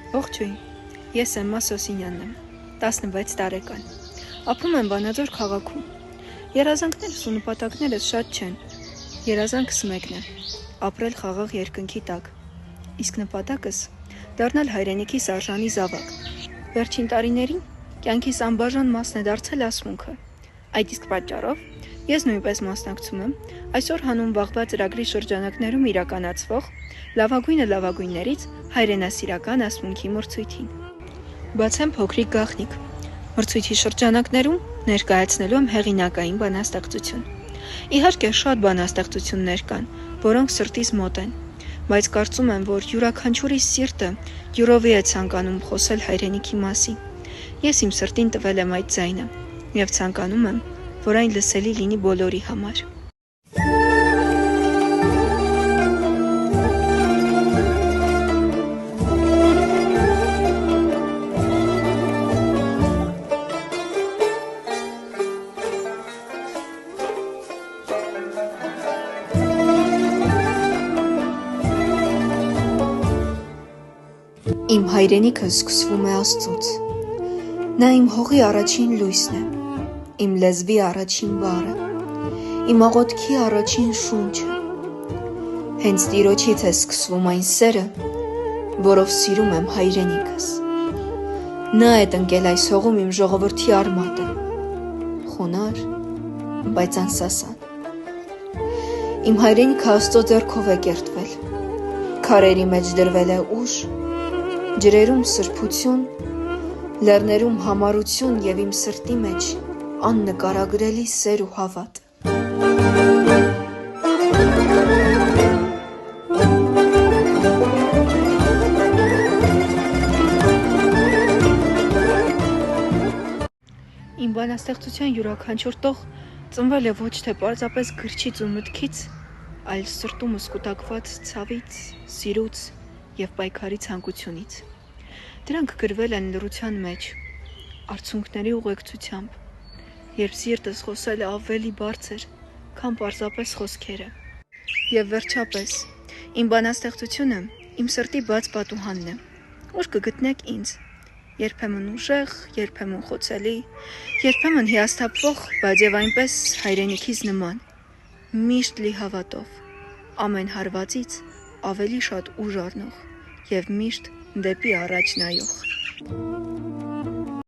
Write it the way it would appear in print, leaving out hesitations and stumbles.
Ողջույն, ես Էմմա Սոսինյանն եմ, 16 տարեկան, ապրում եմ Վանաձոր քաղաքում, երազանքներս ու նպատակներս շատ չեն, երազանքս մեկն է, ապրել խաղաղ երկնքի տակ, իսկ նպատակս դառնալ հայրենիքիս արժանի զավակ, վերջին տարիներին կյանքիս անբաժան մասն է դարձել ասմունքը, այդ իսկ պատճառով ես նույնպես մասնակցում եմ այսօր հանուն վաղվա ծրագրի շրջանակներում իրականացվող լավագույնը լավագույններից հայրենասիրական ասմունքի մրցույթին։ Բացեմ փոքրիկ գաղտնիք։ Մրցույթի շրջանակներում ներկայացնելու եմ հեղինակային բանաստեղծություն։ Իհարկե շատ բանաստեղծություններ կան, որոնք սրտիս մոտ են, բայց կարծում եմ, որ յուրաքանչյուրի սիրտը յուրովի է ցանկանում խոսել հայրենիքի մասին։ Ես իմ սրտին տվել եմ այդ ձայնը եւ ցանկանում եմ, որ այն լսելի լինի բոլորի համար։ Իմ հայրենիքը սկսվում է Աստծուց։ Նա իմ հողի առաջին լույսն է, իմ լեզվի առաջին բառը, իմ աղոթքի առաջին շունչը։ Հենց Տիրոջից է սկսվում այն սերը, որով սիրում եմ հայրենիքս։ Նա է տնկել այս հողում իմ ժողովրդի արմատը, խոնար, բայց անսասան։ Իմ հայրենիքը Աստծո ձեռքով է կերտվել, քարերի մեջ դրվել է ուժ, ջրերում սրբություն, լեռներում համառություն և իմ սրտի մեջ աննկարագրելի սեր ու հավատ։ Իմ բանաստեղծության յուրաքանչյուր տող ծնվել է ոչ թե պարզապես գրչից ու մտքից, այլ սրտումս կուտակված ցավից, սիրուց և պայքարի ցանկությունից։ Դրանք գրվել են լռության մեջ, արցունքների ուղեկցությամբ, երբ սիրտս խոսել է ավելի բարձր, քան պարզապես խոսքերը։ Եվ վերջապես, իմ բանաստեղծությունը իմ սրտի բաց պատուհանն է, ուր կգտնեք ինձ, երբեմն ուժեղ, երբեմն խոցելի, երբեմն հիասթափվող, բայց և այնպես հայրենիքիս նման, միշտ լի հավատով, ամեն հարվածից ավելի շատ ուժ առնող և միշտ դեպի առաջ նայող։